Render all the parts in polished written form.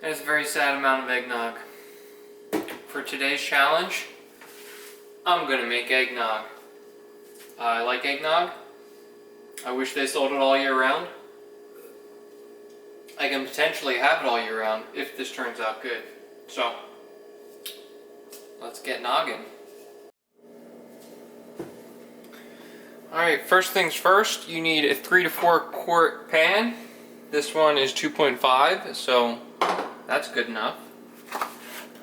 That's a very sad amount of eggnog. For today's challenge, I'm gonna make eggnog. I like eggnog. I wish they sold it all year round. I can potentially have it all year round if this turns out good. So, let's get noggin. Alright, first things first, you need a 3 to 4 quart pan. This one is 2.5, so that's good enough.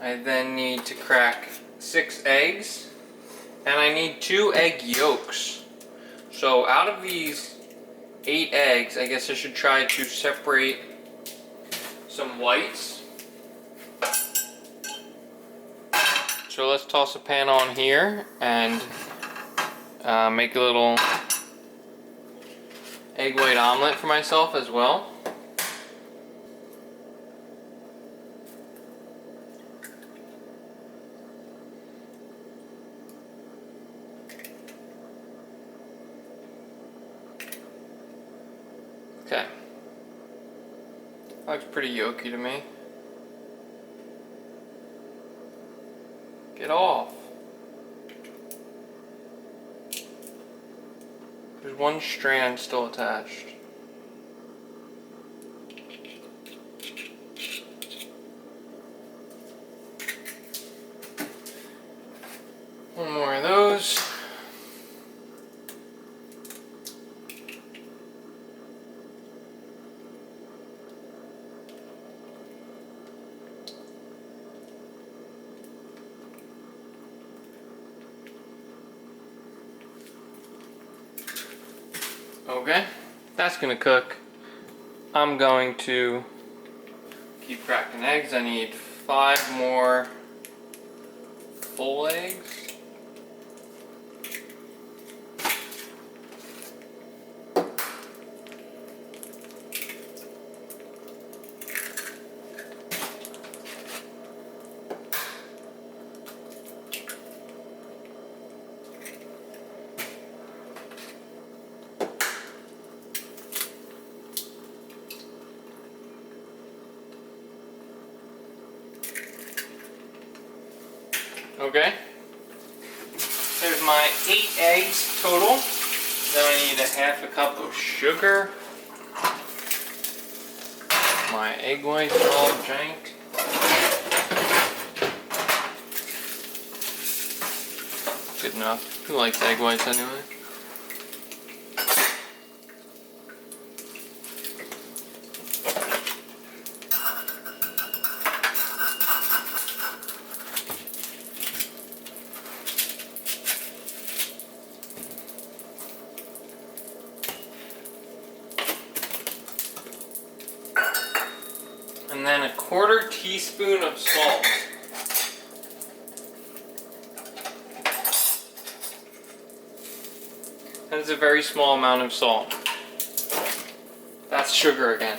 I then need to crack 6 eggs, and I need 2 egg yolks. So out of these 8 eggs, I guess I should try to separate some whites. So let's toss a pan on here and make a little egg white omelet for myself as well. Okay. Looks pretty yolky to me. Get off. There's one strand still attached. One more of those. Okay, that's gonna cook. I'm going to keep cracking eggs. I need 5 more full eggs. Okay, there's my 8 eggs total. Then I need a half a cup of sugar. My egg whites are all jank. Good enough. Who likes egg whites anyway? And then a 1/4 teaspoon of salt. That is a very small amount of salt. That's sugar again.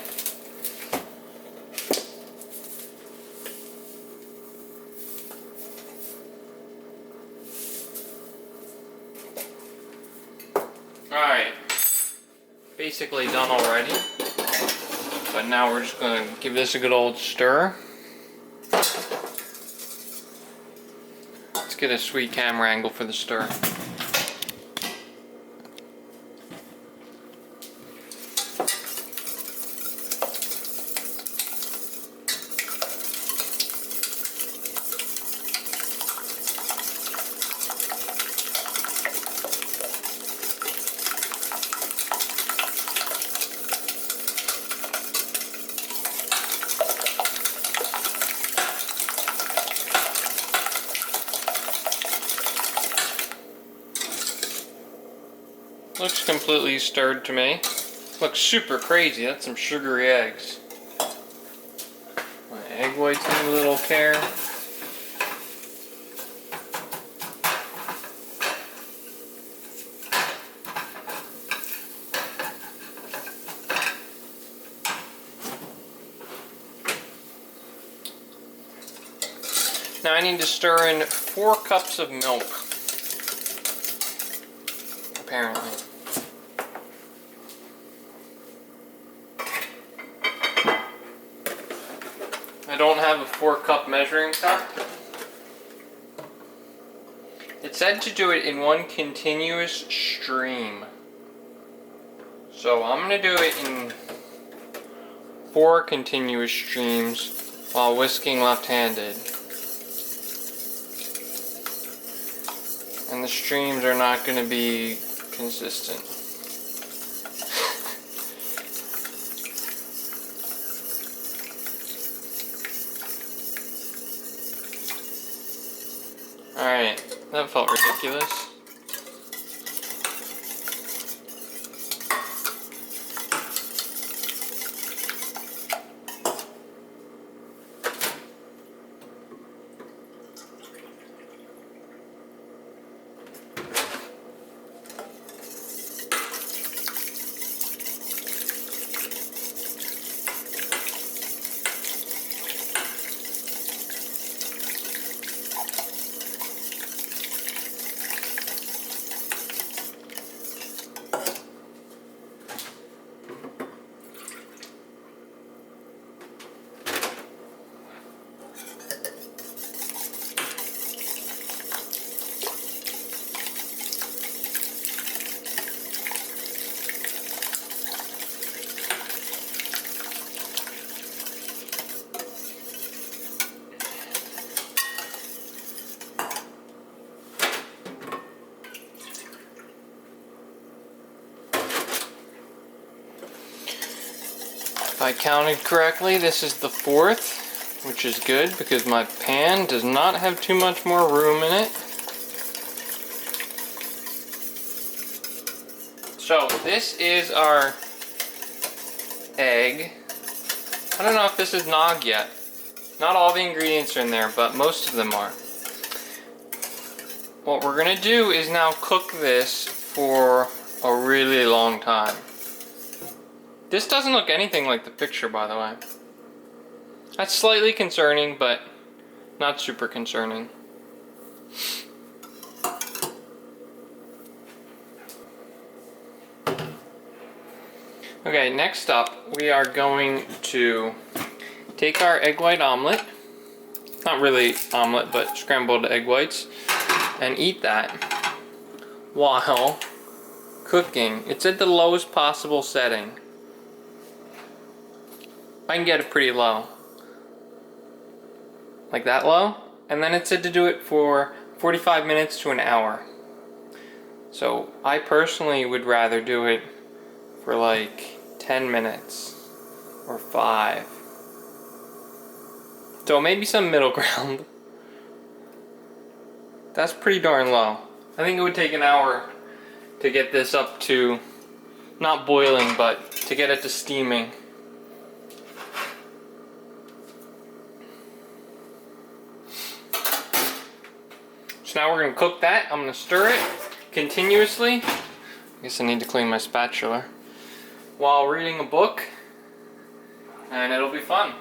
Alright. Basically done already. But now we're just going to give this a good old stir. Let's get a sweet camera angle for the stir. Looks completely stirred to me. Looks super crazy. That's some sugary eggs. My egg whites need a little care. Now I need to stir in 4 cups of milk. Apparently. I don't have a 4-cup measuring cup. It said to do it in one continuous stream. So I'm going to do it in 4 continuous streams while whisking left-handed. And the streams are not going to be consistent. Alright, that felt ridiculous. If I counted correctly, this is the 4th, which is good because my pan does not have too much more room in it. So this is our egg. I don't know if this is nog yet. Not all the ingredients are in there, but most of them are. What we're gonna do is now cook this for a really long time. This doesn't look anything like the picture, by the way. That's slightly concerning, but not super concerning. Okay, next up, we are going to take our egg white omelet, not really omelet, but scrambled egg whites, and eat that while cooking. It's at the lowest possible setting. I can get it pretty low. Like that low. And then it said to do it for 45 minutes to an hour. So I personally would rather do it for like 10 minutes or 5. So maybe some middle ground. That's pretty darn low. I think it would take an hour to get this up to, not boiling, but to get it to steaming. So now we're going to cook that. I'm going to stir it continuously. I guess I need to clean my spatula. While reading a book. And it'll be fun.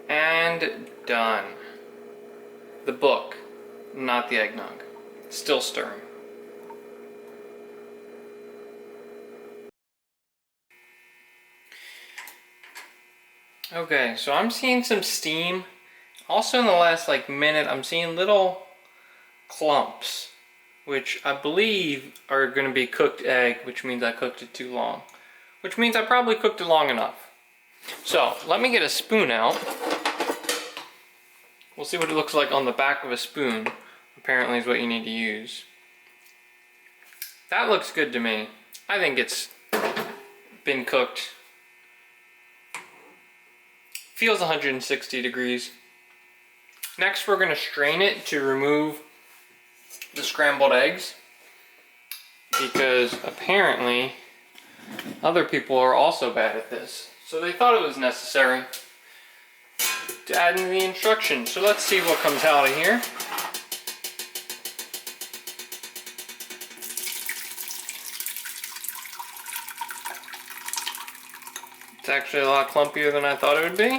And done. The book, not the eggnog. Still stirring. Okay, so I'm seeing some steam. Also in the last minute, I'm seeing little clumps, which I believe are going to be cooked egg, which means I cooked it too long. Which means I probably cooked it long enough. So, let me get a spoon out. We'll see what it looks like on the back of a spoon. Apparently is what you need to use. That looks good to me. I think it's been cooked. Feels 160 degrees. Next we're going to strain it to remove the scrambled eggs. Because apparently other people are also bad at this. So they thought it was necessary to add in the instructions. So let's see what comes out of here. It's actually a lot clumpier than I thought it would be.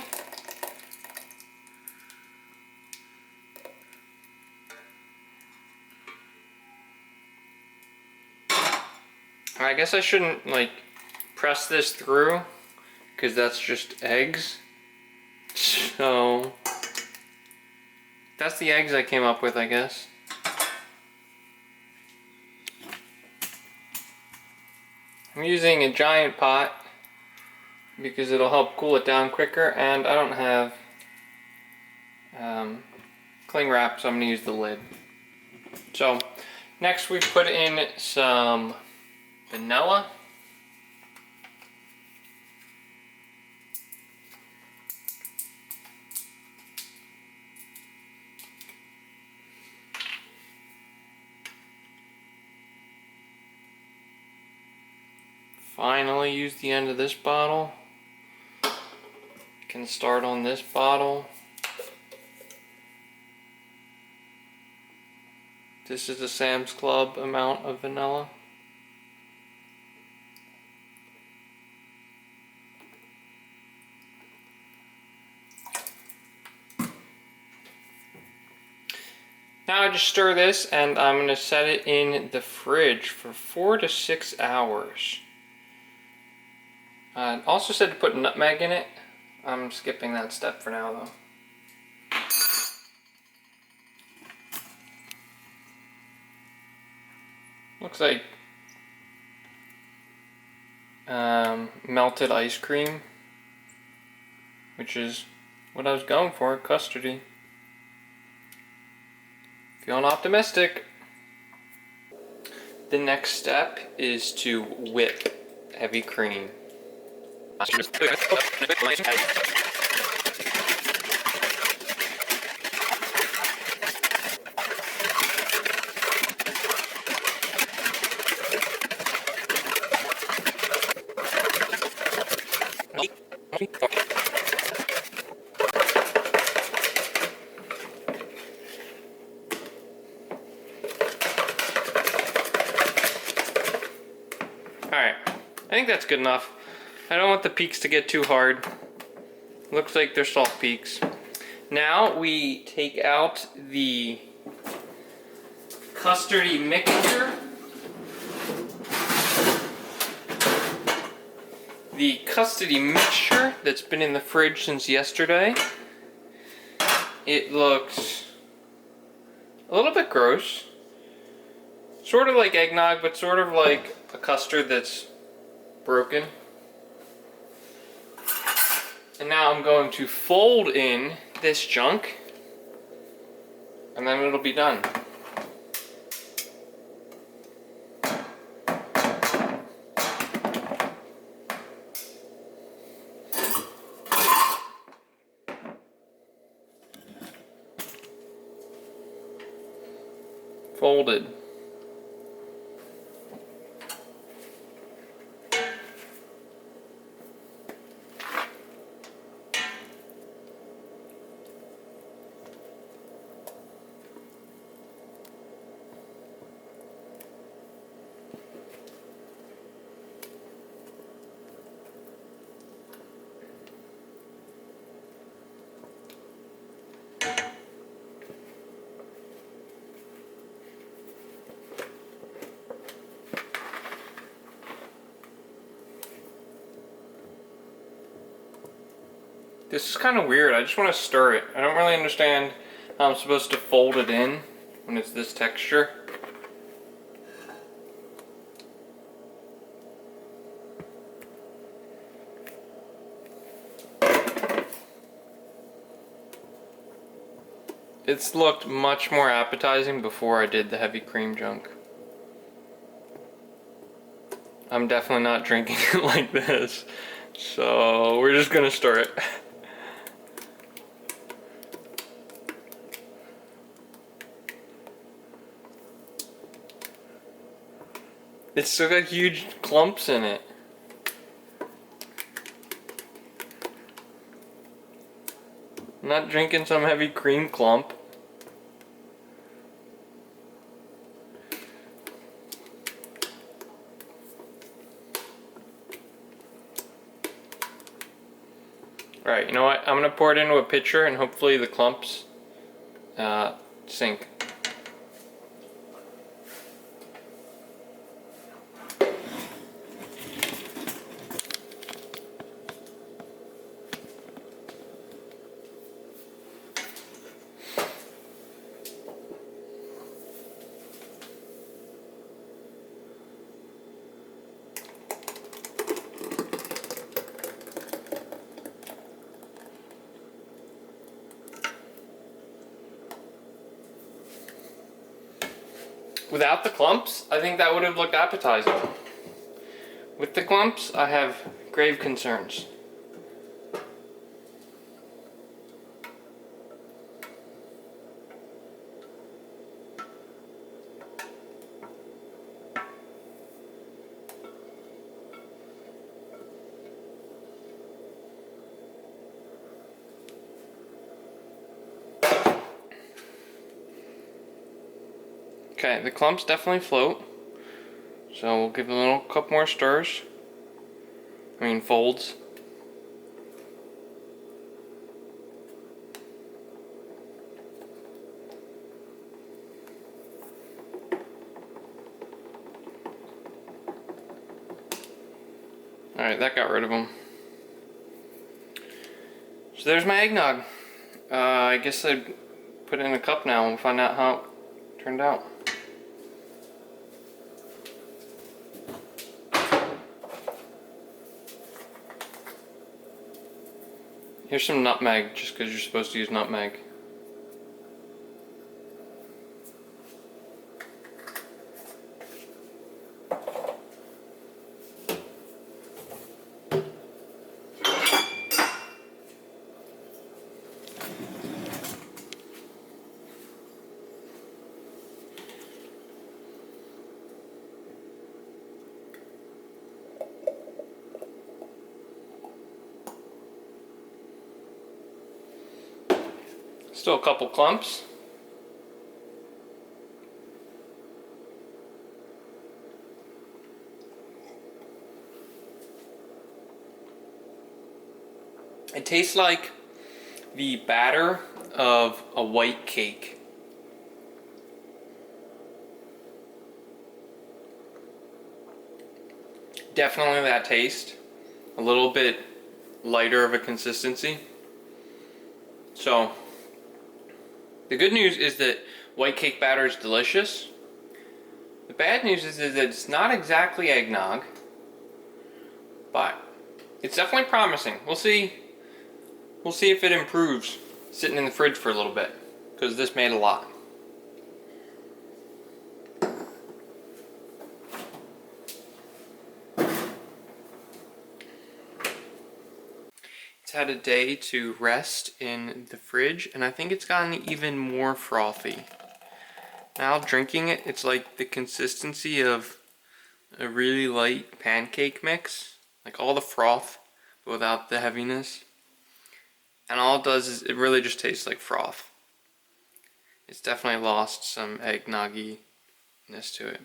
I guess I shouldn't like press this through because that's just eggs. So that's the eggs I came up with, I guess. I'm using a giant pot because it'll help cool it down quicker, and I don't have cling wrap, so I'm going to use the lid. So next we put in some vanilla. Finally use the end of this bottle. Can start on this bottle. This is a Sam's Club amount of vanilla. Now I just stir this, and I'm going to set it in the fridge for 4 to 6 hours. Also said to put nutmeg in it. I'm skipping that step for now though. Looks like melted ice cream, which is what I was going for, custardy. Feeling optimistic. The next step is to whip heavy cream. Alright, I think that's good enough. I don't want the peaks to get too hard. Looks like they're salt peaks. Now we take out the custardy mixture. The custardy mixture that's been in the fridge since yesterday. It looks a little bit gross. Sort of like eggnog, but sort of like a custard that's broken. And now I'm going to fold in this junk, and then it'll be done. Folded. This is kind of weird. I just want to stir it. I don't really understand how I'm supposed to fold it in when it's this texture. It's looked much more appetizing before I did the heavy cream junk. I'm definitely not drinking it like this, so we're just gonna stir it. It's still got huge clumps in it. I'm not drinking some heavy cream clump. Alright, you know what? I'm gonna pour it into a pitcher and hopefully the clumps sink. Without the clumps, I think that would have looked appetizing. With the clumps, I have grave concerns. Okay, the clumps definitely float. So we'll give it a little couple more stirs. Folds. Alright, that got rid of them. So there's my eggnog. I guess I'd put it in a cup now and find out how it turned out. Here's some nutmeg, just because you're supposed to use nutmeg. Still a couple clumps. It tastes like the batter of a white cake. Definitely that taste. A little bit lighter of a consistency. So, the good news is that white cake batter is delicious. The bad news is that it's not exactly eggnog, but it's definitely promising. We'll see if it improves sitting in the fridge for a little bit, because this made a lot. It's had a day to rest in the fridge, and I think it's gotten even more frothy. Now drinking it, it's like the consistency of a really light pancake mix. Like all the froth, but without the heaviness. And all it does is it really just tastes like froth. It's definitely lost some eggnogginess to it.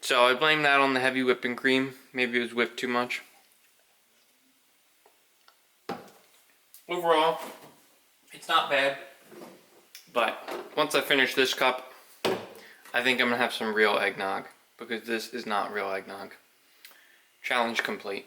So I blame that on the heavy whipping cream. Maybe it was whipped too much. Overall, it's not bad. But once I finish this cup, I think I'm gonna have some real eggnog, because this is not real eggnog. Challenge complete.